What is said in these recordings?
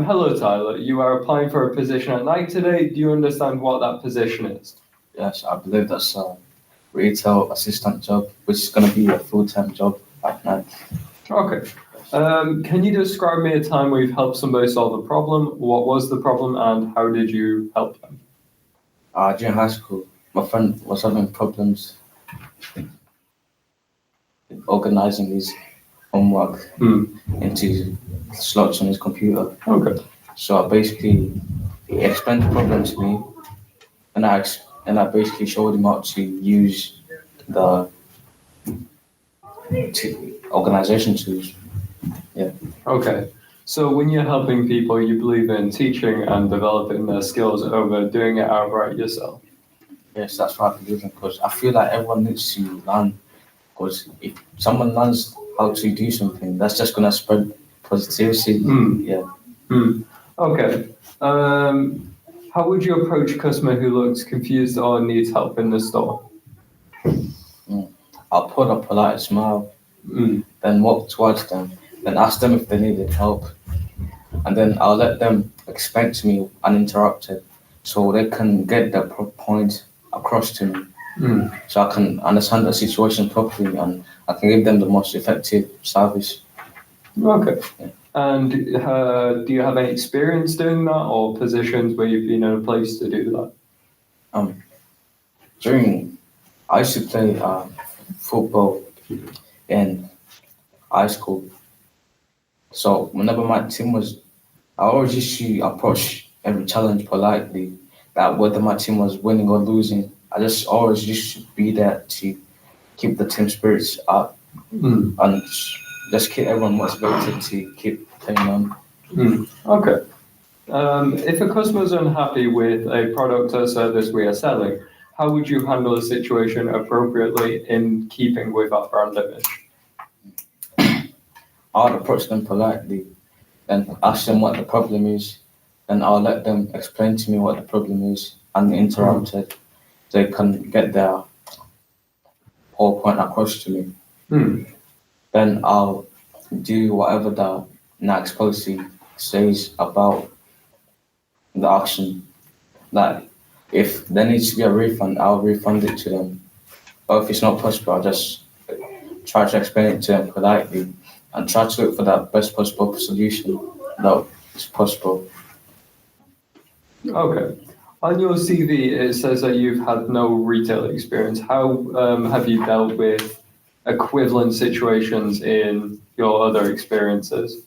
Hello, Tyler. You are applying for a position at night today. Do you understand what that position is? Yes, I believe that's a retail assistant job, which is going to be a full-time job at night. Okay. Can you describe me a time where you've helped somebody solve a problem? What was the problem and how did you help them? During high school, my friend was having problems organizing his homework into slots on his computer. Okay. So he explained the problem to me, and I basically showed him how to use the organization tools. Yeah. Okay. So when you're helping people, you believe in teaching and developing their skills over doing it outright yourself. Yes, that's what I believe in, because I feel like everyone needs to learn. Because if someone learns how to do something, that's just gonna spread positivity. Yeah. Okay. How would you approach a customer who looks confused or needs help in the store? I'll put a polite smile, then walk towards them, then ask them if they needed help, and then I'll let them explain to me uninterrupted, so they can get their point across to me. So I can understand the situation properly and I can give them the most effective service. Okay. Yeah. And do you have any experience doing that or positions where you've been in a place to do that? I used to play football in high school. So whenever my team was, I always used to approach every challenge politely. That whether my team was winning or losing, I just always used to be there to keep the team spirits up and just keep everyone motivated to keep playing on. Okay. If a customer is unhappy with a product or service we are selling, how would you handle the situation appropriately in keeping with our brand image? I'll approach them politely and ask them what the problem is, and I'll let them explain to me what the problem is uninterrupted. They can get their whole point across to me. Then I'll do whatever the next policy says about the action. Like, if there needs to be a refund, I'll refund it to them. But if it's not possible, I'll just try to explain it to them politely and try to look for that best possible solution that is possible. Okay. On your CV, it says that you've had no retail experience. How have you dealt with equivalent situations in your other experiences?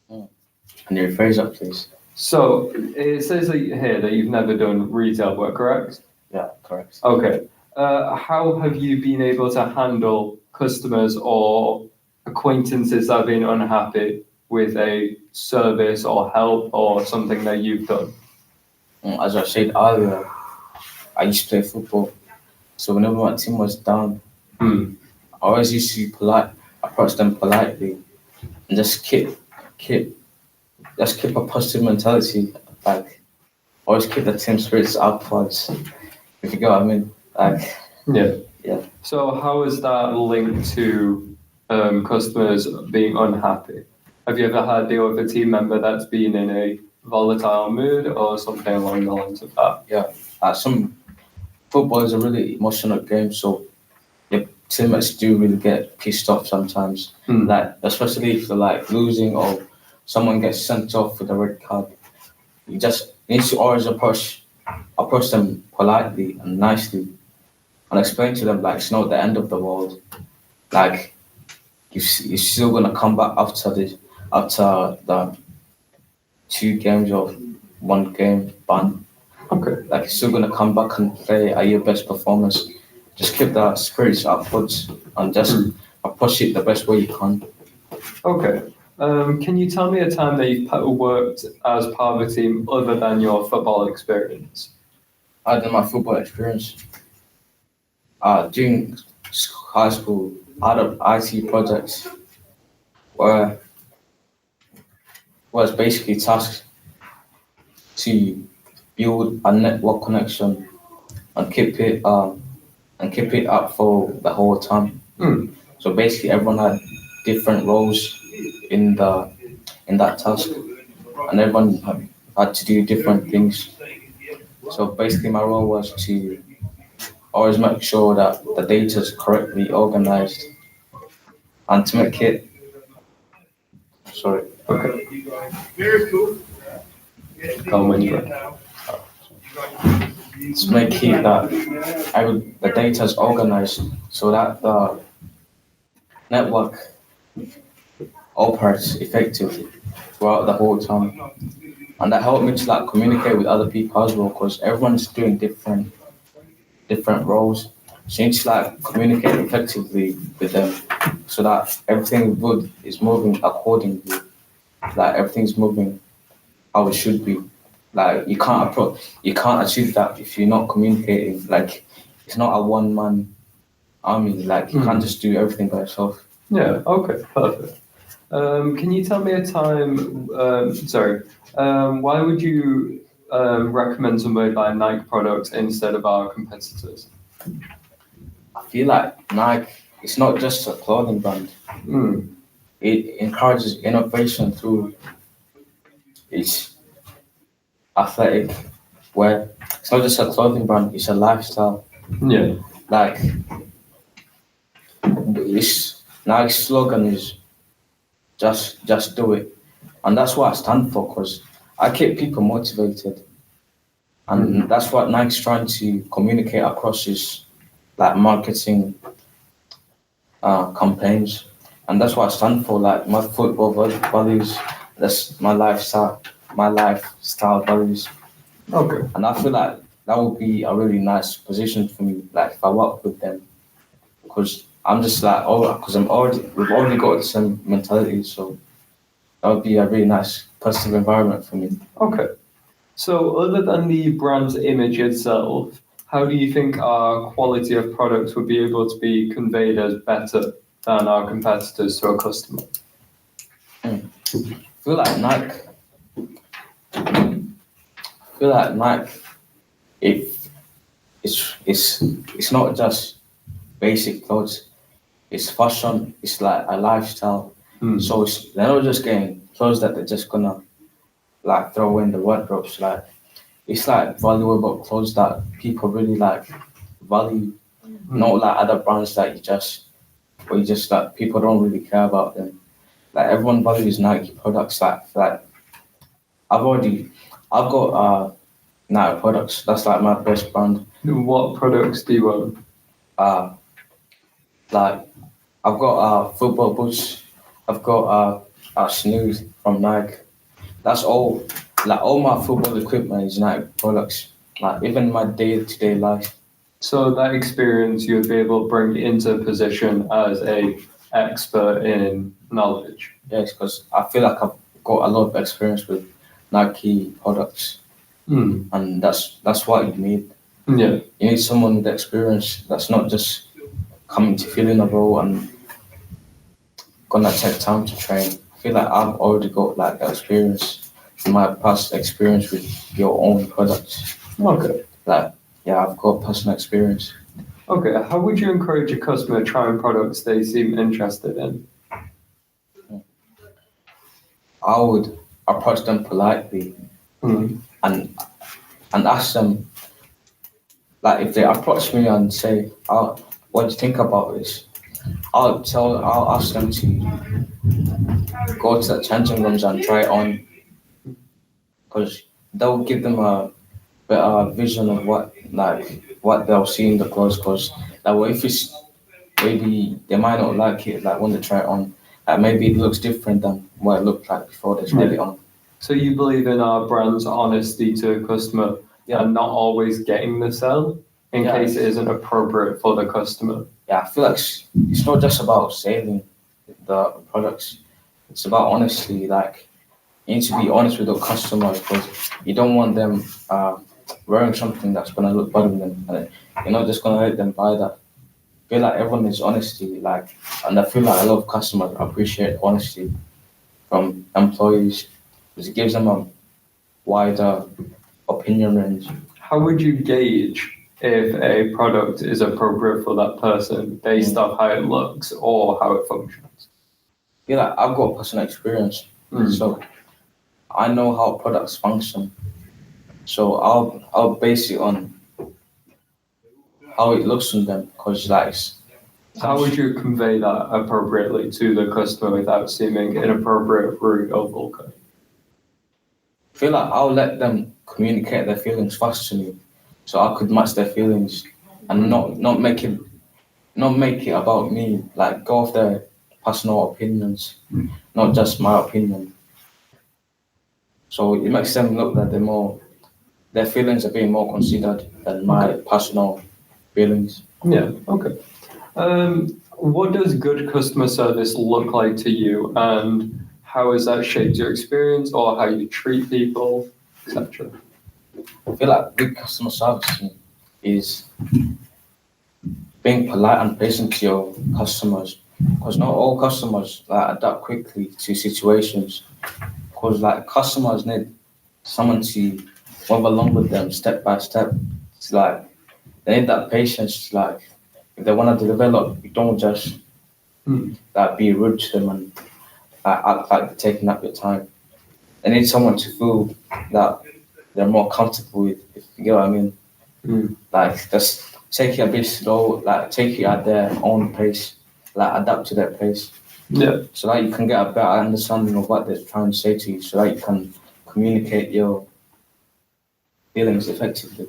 Can you rephrase that, please? So it says here that you've never done retail work, correct? Yeah, correct. Okay. How have you been able to handle customers or acquaintances that have been unhappy with a service or help or something that you've done? As I said earlier, I used to play football. So whenever my team was down, I always used to approach them politely and just keep a positive mentality. Like, always keep the team spirits upwards. If you get what I mean. Like, yeah. So how is that linked to customers being unhappy? Have you ever had to deal with a team member that's been in a volatile mood or something along the lines of that? Yeah. Some football is a really emotional game, so your teammates do really get pissed off sometimes. Like, especially if they're like losing or someone gets sent off with a red card. You need to always approach them politely and nicely and explain to them like it's not the end of the world. Like, you're still gonna come back after the 2 games or 1 game ban. Okay. Like, you're still gonna come back and play at your best performance. Just keep the spirits upwards and just approach it the best way you can. Okay. Can you tell me a time that you've worked as part of a team other than your football experience? Other than my football experience, during high school, I had IT projects where was basically tasked to build a network connection and keep it up for the whole time. So basically, everyone had different roles in that task. and everyone had to do different things. So basically, my role was to always make sure that the data is correctly organized and to make it, sorry, Okay. Come when you're ready. to make it that the data is organized so that the network operates effectively throughout the whole time. And that helped me to like communicate with other people as well, because everyone's doing different roles. So you need to like communicate effectively with them so that everything is moving accordingly. Like everything's moving how it should be. Like you can't achieve that if you're not communicating. Like it's not a one man army. Like you can't just do everything by yourself. Yeah, okay, perfect. Can you tell me a time, why would you recommend somebody buy Nike products instead of our competitors? I feel like Nike, it's not just a clothing brand. Mm. It encourages innovation through its athletic wear. It's not just a clothing brand, it's a lifestyle. Yeah. Like this Nike's slogan is just do it. And that's what I stand for, because I keep people motivated. And that's what Nike's trying to communicate across his like marketing campaigns. And that's what I stand for, like my football values, that's my lifestyle values. Okay. And I feel like that would be a really nice position for me, like if I work with them. Because I'm just like, because we've already got the same mentality, so that would be a really nice positive environment for me. Okay. So other than the brand's image itself, how do you think our quality of products would be able to be conveyed as better than our competitors to a customer? I feel like Nike, if it's not just basic clothes, it's fashion, it's like a lifestyle. So they're not just getting clothes that they're just gonna like throw in the wardrobes. Like it's like valuable clothes that people really like value, not like other brands that you just like people don't really care about them. Like everyone values Nike products. Like I've got Nike products. That's like my best brand. What products do you own? Like I've got football boots. I've got snooze from Nike. That's all. Like all my football equipment is Nike products. Like even my day-to-day life. So that experience you'd be able to bring into a position as a expert in knowledge. Yes, because I feel like I've got a lot of experience with Nike products, and that's what you need. Yeah. You need someone with experience that's not just coming to fill in a role and gonna take time to train. I feel like I've already got like experience in my past experience with your own products. Okay. Like yeah, I've got personal experience. Okay. How would you encourage a customer trying products they seem interested in? I would approach them politely and ask them, like if they approach me and say, "Oh, what do you think about this?" I'll ask them to go to the changing rooms and try it on, because that will give them a better vision of what they'll see in the clothes. Because that way, if it's maybe they might not like it, like when they try it on, maybe it looks different than what it looked like before they tried it on. So you believe in our brand's honesty to a customer and not always getting the sell in case it isn't appropriate for the customer? Yeah, I feel like it's not just about selling the products. It's about honesty. Like you need to be honest with the customers, because you don't want them wearing something that's gonna look bad on them, and you're not just gonna let them buy that. I feel like everyone needs honesty, like, and I feel like a lot of customers appreciate honesty from employees, because it gives them a wider opinion range. How would you gauge if a product is appropriate for that person based off how it looks or how it functions? I feel like I've got personal experience, so I know how products function, so I'll base it on how it looks on them, because like How would you convey that appropriately to the customer without seeming inappropriate, rude, or vulgar? I feel like I'll let them communicate their feelings first to me, so I could match their feelings and not make it about me. Like go off their personal opinions, not just my opinion. So it makes them look that their feelings are being more considered than my personal feelings. Yeah, okay. What does good customer service look like to you, and how has that shaped your experience or how you treat people, etc.? I feel like good customer service is being polite and patient to your customers, because not all customers like adapt quickly to situations. Because like customers need someone to move along with them step by step. It's like they need that patience. Like if they want to develop, you don't just like be rude to them and act like they're taking up your time. They need someone to feel that they're more comfortable with. If you get what I mean. Like just take it a bit slow. Like take it at their own pace. Like adapt to their pace. Yeah. So that you can get a better understanding of what they're trying to say to you, so that you can communicate your feelings effectively.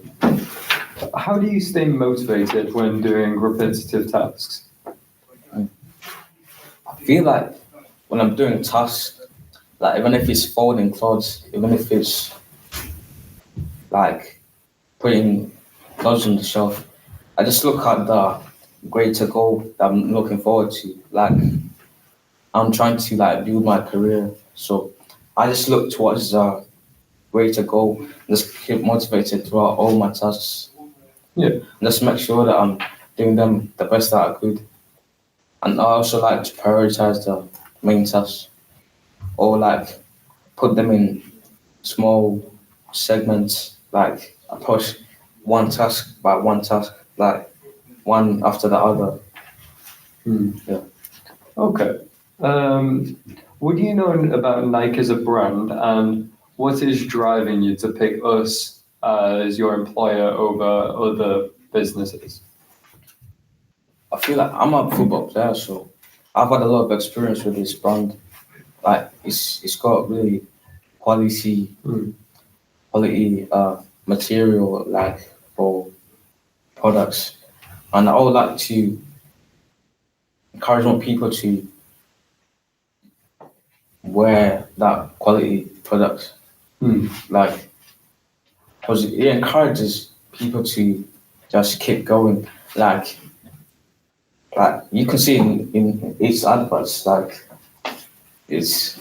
How do you stay motivated when doing repetitive tasks? I feel like when I'm doing tasks, like even if it's folding clothes, even if it's like putting clothes on the shelf, I just look at the greater goal that I'm looking forward to. Like I'm trying to like build my career, so I just look towards the greater goal. Just keep motivated throughout all my tasks. Yeah. Just make sure that I'm doing them the best that I could. And I also like to prioritize the main tasks, or like put them in small segments, like approach one task by one task, like one after the other. Yeah. Okay. What do you know about Nike as a brand, and what is driving you to pick us as your employer over other businesses? I feel like I'm a football player, so I've had a lot of experience with this brand. Like it's got really quality quality material like for products, and I would like to encourage more people to wear that quality products. Like, because it encourages people to just keep going. Like you can see in its adverts, like it's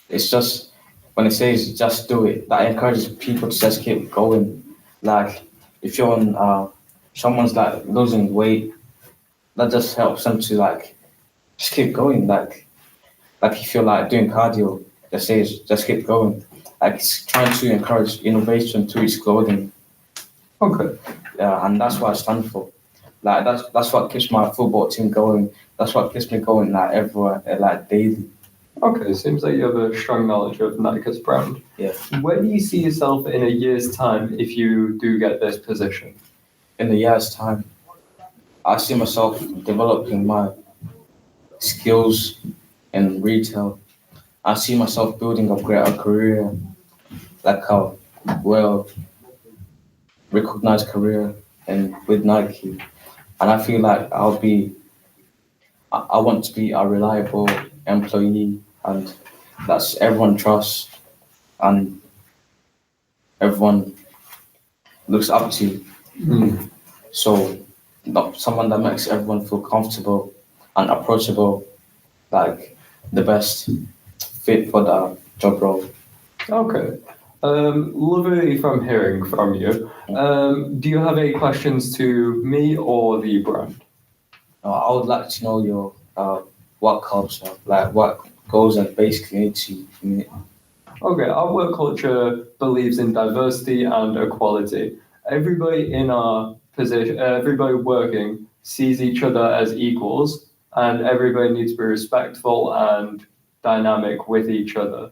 it's just when it says just do it, that encourages people to just keep going. Like if you're on someone's like losing weight, that just helps them to like just keep going. Like if you're like doing cardio, that says just keep going. Like it's trying to encourage innovation to its clothing. Okay. Yeah, and that's what I stand for. Like that's what keeps my football team going. That's what keeps me going like everywhere, like daily. Okay, seems like you have a strong knowledge of Nike's brand. Yeah. Where do you see yourself in a year's time if you do get this position? In a year's time, I see myself developing my skills in retail. I see myself building a greater career, like a well recognized career and with Nike. And I feel like I want to be a reliable employee, and that's everyone trusts and everyone looks up to. So someone that makes everyone feel comfortable and approachable, like the best fit for the job role. Okay. Lovely from hearing from you. Do you have any questions to me or the brand? I would like to know your work culture, like what goes and basically into it. Okay, our work culture believes in diversity and equality. Everybody in our position, everybody working sees each other as equals, and everybody needs to be respectful and dynamic with each other.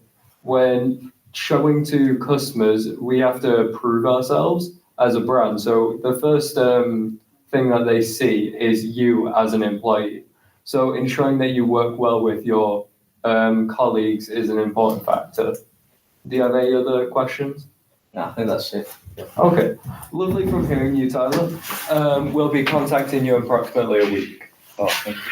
when showing to customers, we have to prove ourselves as a brand. So the first thing that they see is you as an employee. So ensuring that you work well with your colleagues is an important factor. Do you have any other questions? No, I think that's it. Okay, lovely from hearing you, Tyler. We'll be contacting you in approximately a week. Oh, thank you.